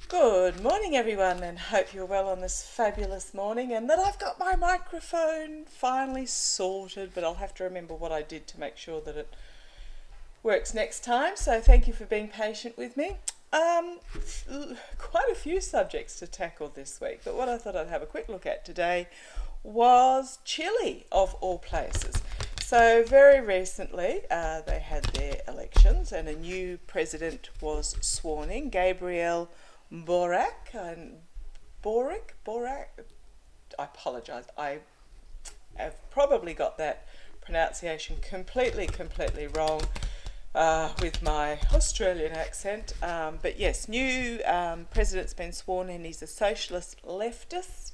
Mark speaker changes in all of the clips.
Speaker 1: Good morning, everyone, and hope you're well on this fabulous morning and that I've got my microphone finally sorted, but I'll have to remember what I did to make sure that it works next time. So thank you for being patient with me. Quite a few subjects to tackle this week, but what I thought I'd have a quick look at today was Chile, of all places. So very recently they had their elections and a new president was sworn in, Gabriel Boric. I apologise. I have probably got that pronunciation completely wrong with my Australian accent. But yes, new president's been sworn in. He's a socialist leftist,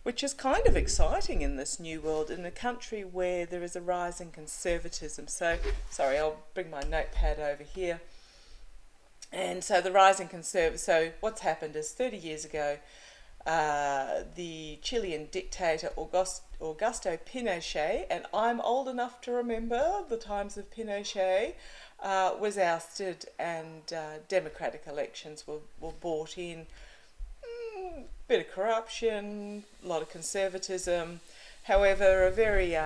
Speaker 1: which is kind of exciting in this new world, in a country where there is a rise in conservatism. So, sorry, I'll bring my notepad over here. And so the rising so what's happened is 30 years ago, the Chilean dictator Augusto Pinochet, and I'm old enough to remember the times of Pinochet, was ousted and democratic elections were brought in. Bit of corruption, a lot of conservatism. However, a very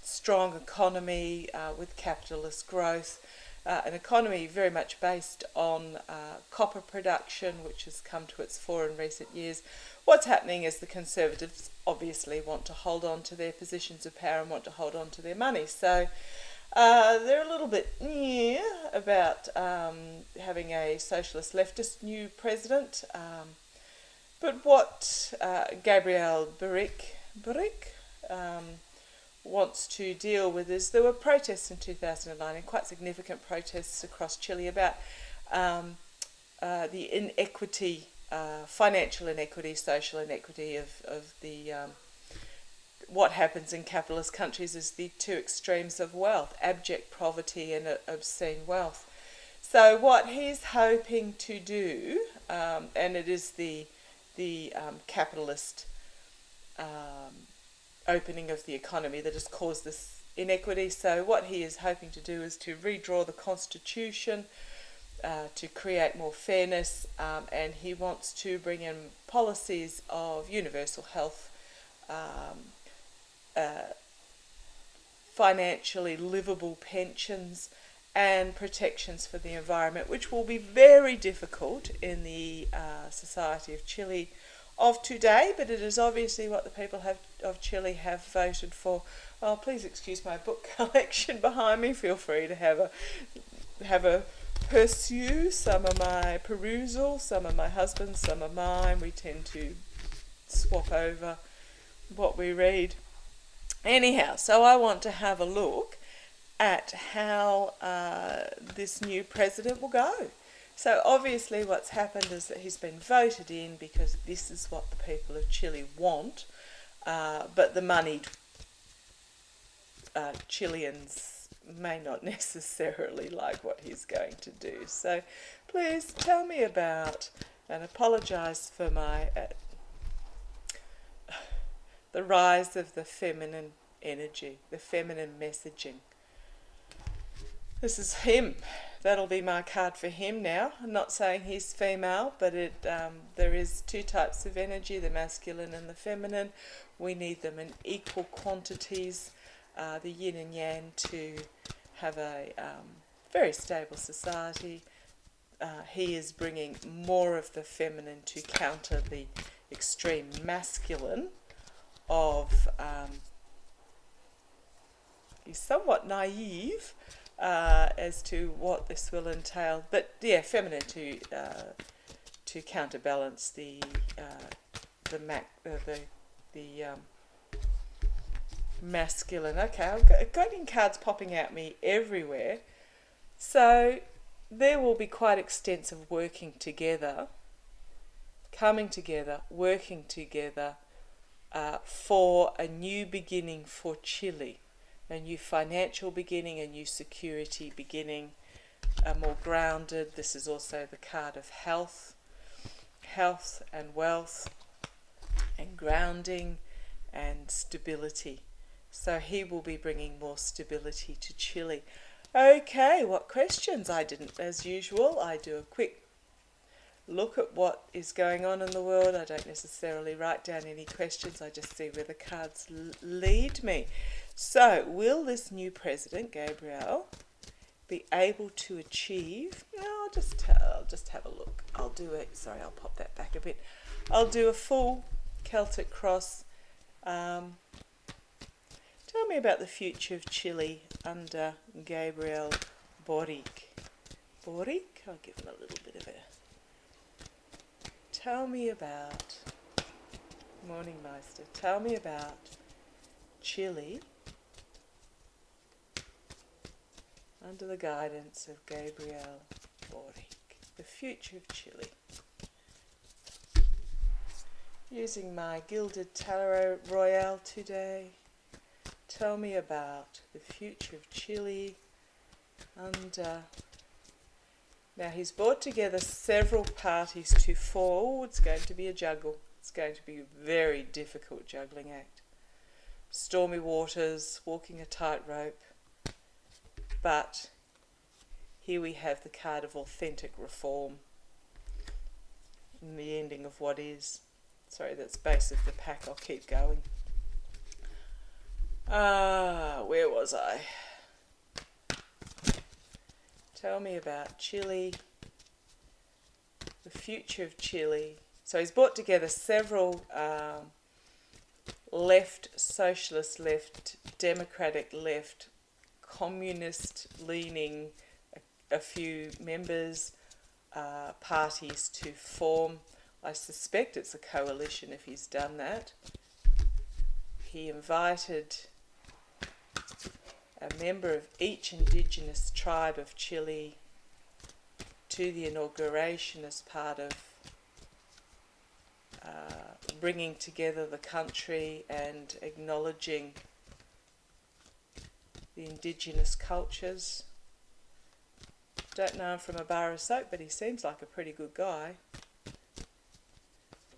Speaker 1: strong economy with capitalist growth. An economy very much based on copper production, which has come to its fore in recent years. What's happening is the Conservatives obviously want to hold on to their positions of power and want to hold on to their money. So they're a little bit about having a socialist leftist new president. But what Gabriel Boric wants to deal with is there were protests in 2009, and quite significant protests across Chile about the inequity, financial inequity, social inequity of the what happens in capitalist countries is the two extremes of wealth, abject poverty and obscene wealth. So what he's hoping to do, and it is the capitalist opening of the economy that has caused this inequity. So what he is hoping to do is to redraw the constitution to create more fairness, and he wants to bring in policies of universal health, financially livable pensions, and protections for the environment, which will be very difficult in the society of Chile of today, but it is obviously what the people of Chile have voted for. Oh, please excuse my book collection behind me. Feel free to have a pursue. Some of my perusal, some of my husband's, some of mine. We tend to swap over what we read. Anyhow, so I want to have a look at how this new president will go. So obviously what's happened is that he's been voted in because this is what the people of Chile want, but the moneyed Chileans may not necessarily like what he's going to do. So please tell me about, and apologise for my the rise of the feminine energy, the feminine messaging. This is him. That'll be my card for him now. I'm not saying he's female, but there is two types of energy, the masculine and the feminine. We need them in equal quantities, the yin and yang, to have a very stable society. He is bringing more of the feminine to counter the extreme masculine of... he's somewhat naive as to what this will entail, but yeah, feminine to counterbalance the masculine. Okay, I've got cards popping at me everywhere. So there will be quite extensive working together, coming together, working together for a new beginning for Chile. A new financial beginning, a new security beginning, a more grounded. This is also the card of health and wealth and grounding and stability. So he will be bringing more stability to Chile. Okay, what questions? I didn't, as usual, I do a quick look at what is going on in the world. I don't necessarily write down any questions. I just see where the cards lead me. So, will this new president, Gabriel, be able to achieve? No, I'll just have a look. I'll pop that back a bit. I'll do a full Celtic cross. Tell me about the future of Chile under Gabriel Boric. Boric? I'll give him a little bit of a... Tell me about... Morning Meister. Tell me about Chile under the guidance of Gabriel Boric. The future of Chile. Using my Gilded Tarot Royale today. Tell me about the future of Chile under... Now he's brought together several parties to form. It's going to be a juggle. It's going to be a very difficult juggling act. Stormy waters, walking a tightrope. But here we have the card of authentic reform. And the ending of what is. Sorry, that's base of the pack. I'll keep going. Where was I? Tell me about Chile, the future of Chile. So he's brought together several left, socialist left, democratic left, communist-leaning, a few members, parties to form. I suspect it's a coalition if he's done that. He invited a member of each indigenous tribe of Chile to the inauguration as part of bringing together the country and acknowledging the indigenous cultures. Don't know him from a bar of soap, but he seems like a pretty good guy.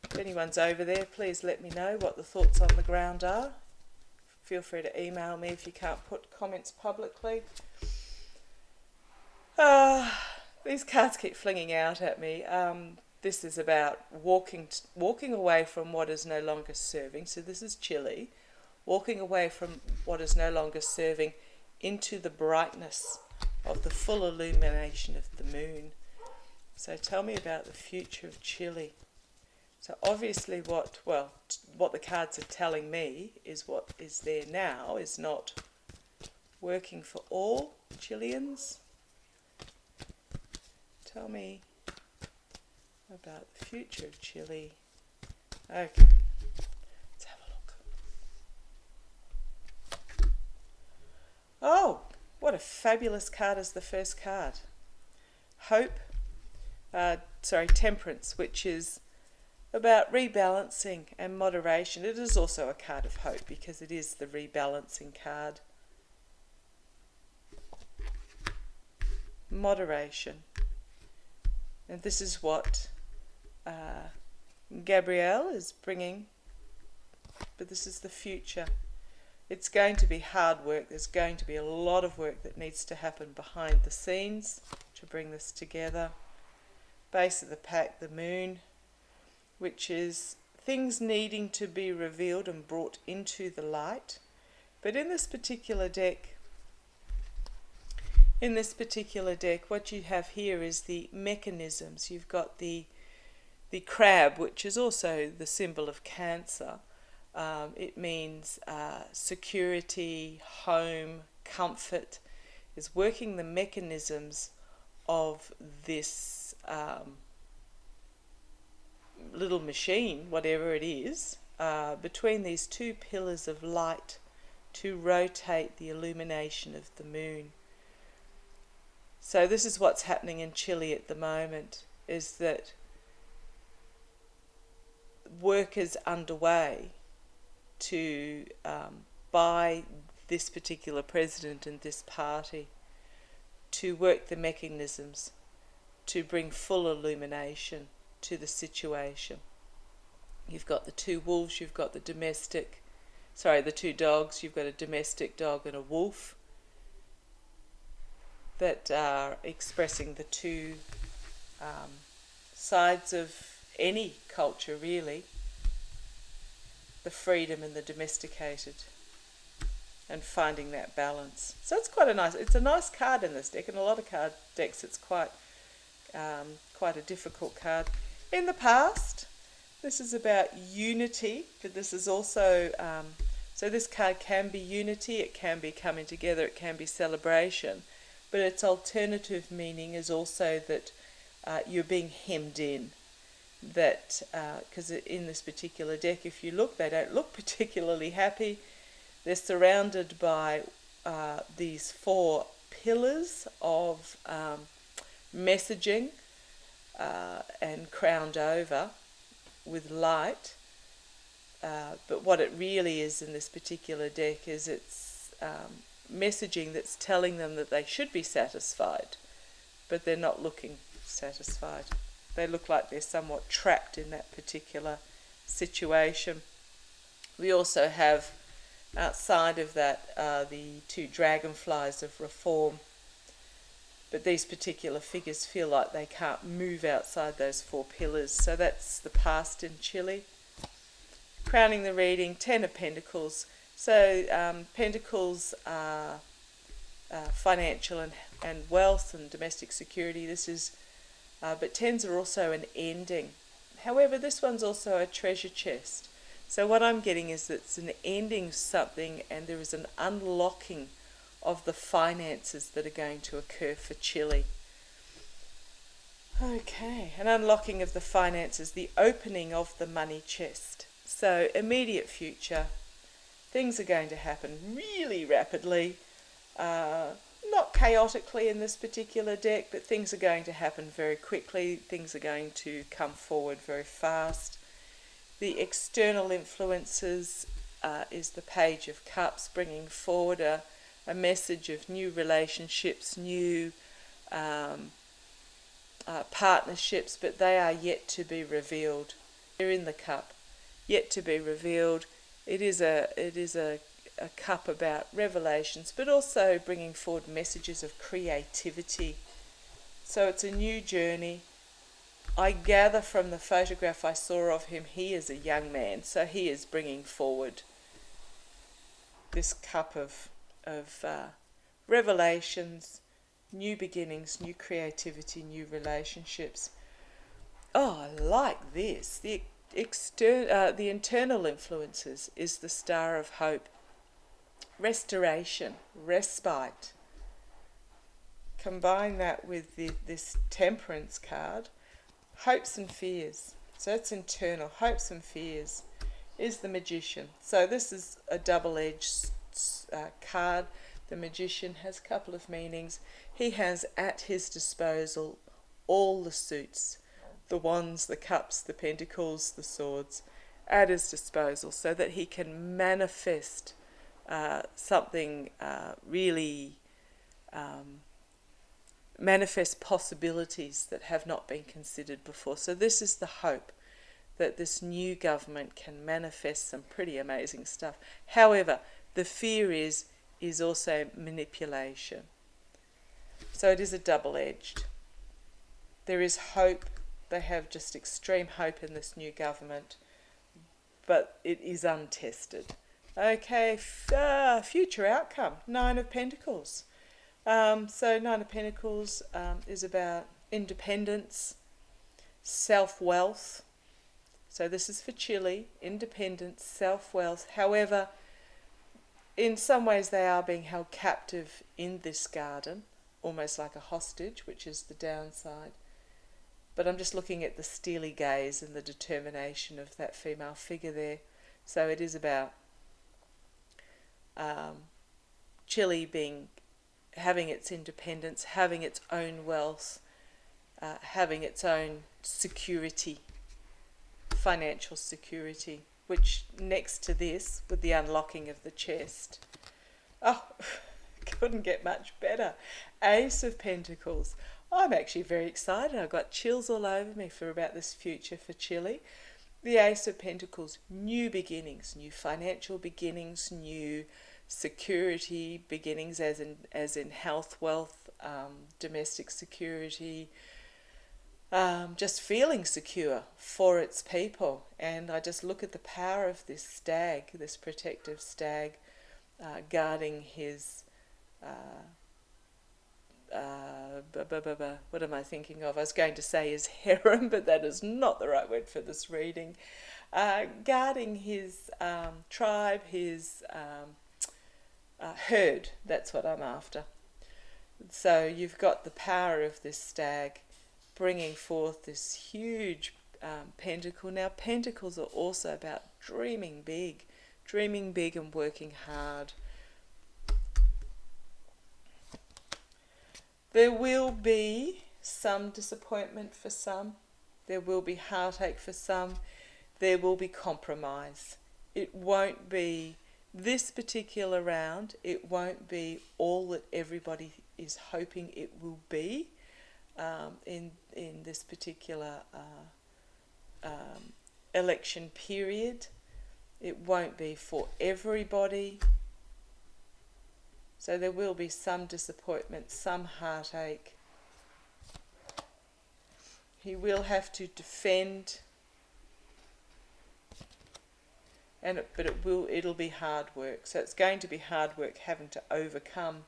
Speaker 1: If anyone's over there, please let me know what the thoughts on the ground are. Feel free to email me if you can't put comments publicly. These cards keep flinging out at me. This is about walking away from what is no longer serving. So this is Chile. Walking away from what is no longer serving into the brightness of the full illumination of the moon. So tell me about the future of Chile. So obviously what the cards are telling me is what is there now is not working for all Chileans. Tell me about the future of Chile. Okay, let's have a look. Oh, what a fabulous card is the first card. Temperance, which is about rebalancing and moderation. It is also a card of hope because it is the rebalancing card. Moderation. And this is what Gabrielle is bringing, but this is the future. It's going to be hard work. There's going to be a lot of work that needs to happen behind the scenes to bring this together. Base of the pack, the moon, which is things needing to be revealed and brought into the light. But in this particular deck, what you have here is the mechanisms. You've got the crab, which is also the symbol of Cancer. It means security, home, comfort. Is working the mechanisms of this little machine, whatever it is, between these two pillars of light to rotate the illumination of the moon. So this is what's happening in Chile at the moment, is that work is underway to by this particular president and this party to work the mechanisms to bring full illumination to the situation. You've got the two wolves, you've got the two dogs, you've got a domestic dog and a wolf that are expressing the two sides of any culture, really. The freedom and the domesticated, and finding that balance. So it's a nice card in this deck. In a lot of card decks, it's quite a difficult card. In the past, this is about unity, but this is also, so this card can be unity, it can be coming together, it can be celebration, but its alternative meaning is also that you're being hemmed in. That, because in this particular deck, if you look, they don't look particularly happy. They're surrounded by these 4 pillars of messaging and crowned over with light. But what it really is in this particular deck is it's messaging that's telling them that they should be satisfied, but they're not looking satisfied. They look like they're somewhat trapped in that particular situation. We also have, outside of that, the 2 dragonflies of reform. But these particular figures feel like they can't move outside those 4 pillars. So that's the past in Chile. Crowning the reading, 10 of Pentacles. So Pentacles are financial and wealth and domestic security. This is, but 10s are also an ending. However, this one's also a treasure chest. So what I'm getting is that it's an ending something, and there is an unlocking of the finances that are going to occur for Chile. Okay, an unlocking of the finances, the opening of the money chest. So immediate future, things are going to happen really rapidly, not chaotically in this particular deck, but things are going to happen very quickly, things are going to come forward very fast. The external influences is the Page of Cups, bringing forward a message of new relationships, new partnerships, but they are yet to be revealed. They're in the cup, yet to be revealed. It is a cup about revelations, but also bringing forward messages of creativity. So it's a new journey. I gather from the photograph I saw of him, he is a young man, so he is bringing forward this cup of revelations, new beginnings, new creativity, new relationships. Oh, I like this. The internal influences is the Star of Hope. Restoration, respite. Combine that with this Temperance card. Hopes and fears. So it's internal. Hopes and fears is the Magician. So this is a double-edged card. The Magician has a couple of meanings. He has at his disposal all the suits, the wands, the cups, the pentacles, the swords, at his disposal, so that he can manifest something really, manifest possibilities that have not been considered before. So this is the hope that this new government can manifest some pretty amazing stuff. However, the fear is also manipulation. So it is a double-edged. There is hope. They have just extreme hope in this new government, but it is untested. Okay, future outcome, 9 of Pentacles. So 9 of Pentacles is about independence, self-wealth. So this is for Chile, independence, self-wealth. However, in some ways they are being held captive in this garden, almost like a hostage, which is the downside. But I'm just looking at the steely gaze and the determination of that female figure there. So it is about Chile having its independence, having its own wealth, having its own security, financial security, which next to this, with the unlocking of the chest, oh, couldn't get much better. Ace of Pentacles. I'm actually very excited. I've got chills all over me about this future for Chile. The Ace of Pentacles, new beginnings, new financial beginnings, new security beginnings, as in health, wealth, domestic security, just feeling secure for its people. And I just look at the power of this stag, this protective stag, guarding his what am I thinking of? I was going to say his harem, but that is not the right word for this reading. Guarding his tribe, his herd, that's what I'm after. So you've got the power of this stag bringing forth this huge pentacle. Now, pentacles are also about dreaming big and working hard. There will be some disappointment for some. There will be heartache for some. There will be compromise. It won't be, this particular round, it won't be all that everybody is hoping it will be in this particular election period. It won't be for everybody. So there will be some disappointment, some heartache. He will have to defend, but it'll be hard work. So it's going to be hard work having to overcome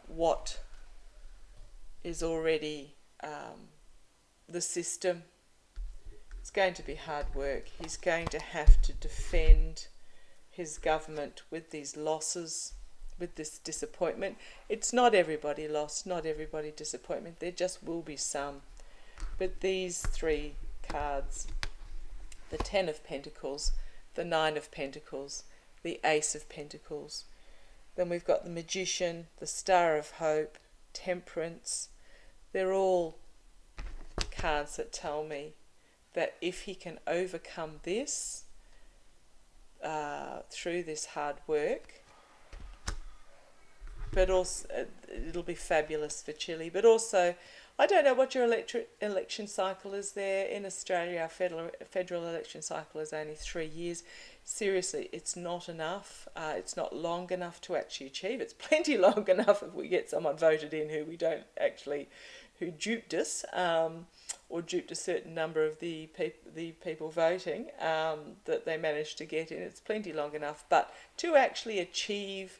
Speaker 1: what is already the system. It's going to be hard work. He's going to have to defend his government with these losses, with this disappointment. It's not everybody lost, not everybody disappointment. There just will be some. But these three cards, the Ten of Pentacles, the Nine of Pentacles, the Ace of Pentacles. Then we've got the Magician, the Star of Hope, Temperance. They're all cards that tell me that if he can overcome this through this hard work, but also it'll be fabulous for Chile. But also, I don't know what your election cycle is there. In Australia, our federal election cycle is only 3 years. Seriously, it's not enough. It's not long enough to actually achieve. It's plenty long enough if we get someone voted in who duped us, or duped a certain number of the people voting that they managed to get in. It's plenty long enough. But to actually achieve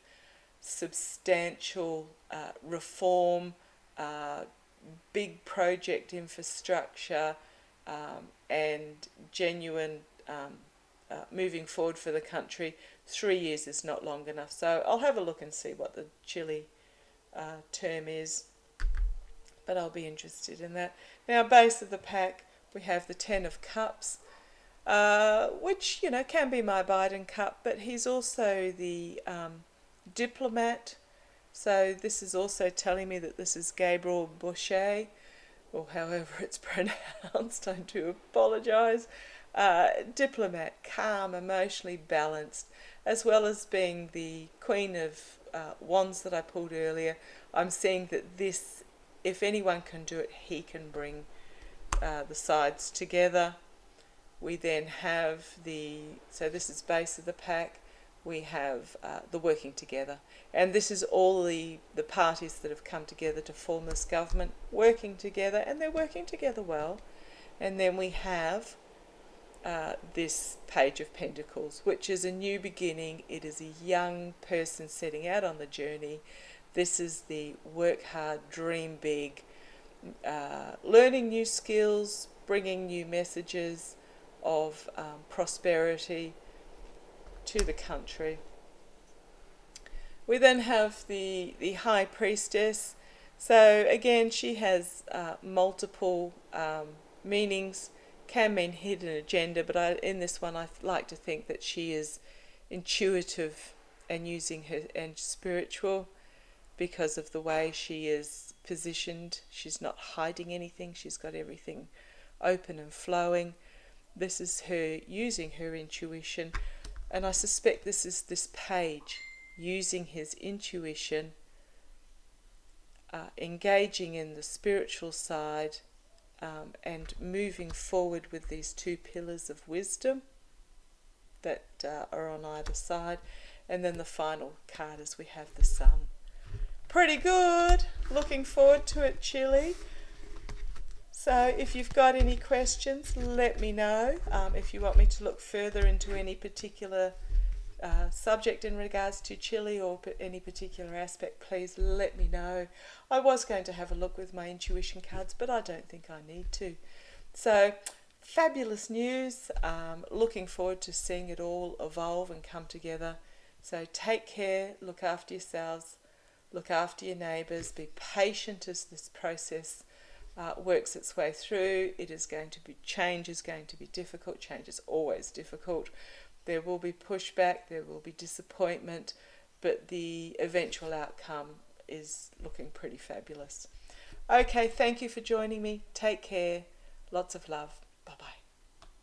Speaker 1: substantial reform, big project infrastructure, and genuine moving forward for the country, 3 years is not long enough. So I'll have a look and see what the Chile term is, but I'll be interested in that. Now, base of the pack, we have the Ten of Cups, which, can be my Biden cup, but he's also the diplomat. So this is also telling me that this is Gabriel Boucher, or however it's pronounced. I do apologise. Diplomat, calm, emotionally balanced, as well as being the Queen of Wands that I pulled earlier. I'm seeing that this, if anyone can do it, he can bring the sides together. We then have so this is base of the pack. We have the working together. And this is all the parties that have come together to form this government, working together, and they're working together well. And then we have this Page of Pentacles, which is a new beginning. It is a young person setting out on the journey. This is the work hard, dream big, learning new skills, bringing new messages of prosperity to the country. We then have the High Priestess. So again, she has multiple meanings, can mean hidden agenda, but in this one I like to think that she is intuitive and using her, and spiritual, because of the way she is positioned. She's not hiding anything, she's got everything open and flowing. This is her using her intuition, and I suspect this is this page using his intuition, engaging in the spiritual side, and moving forward with these two pillars of wisdom that are on either side. And then the final card is we have the Sun. Pretty good. Looking forward to it, Chile. So if you've got any questions, let me know. If you want me to look further into any particular subject in regards to Chile or any particular aspect, please let me know. I was going to have a look with my intuition cards, but I don't think I need to. So fabulous news. Looking forward to seeing it all evolve and come together. So take care, look after yourselves, look after your neighbours, be patient as this process works its way through. Change is going to be difficult. Change is always difficult. There will be pushback, there will be disappointment, but the eventual outcome is looking pretty fabulous. Okay, thank you for joining me. Take care. Lots of love. Bye-bye.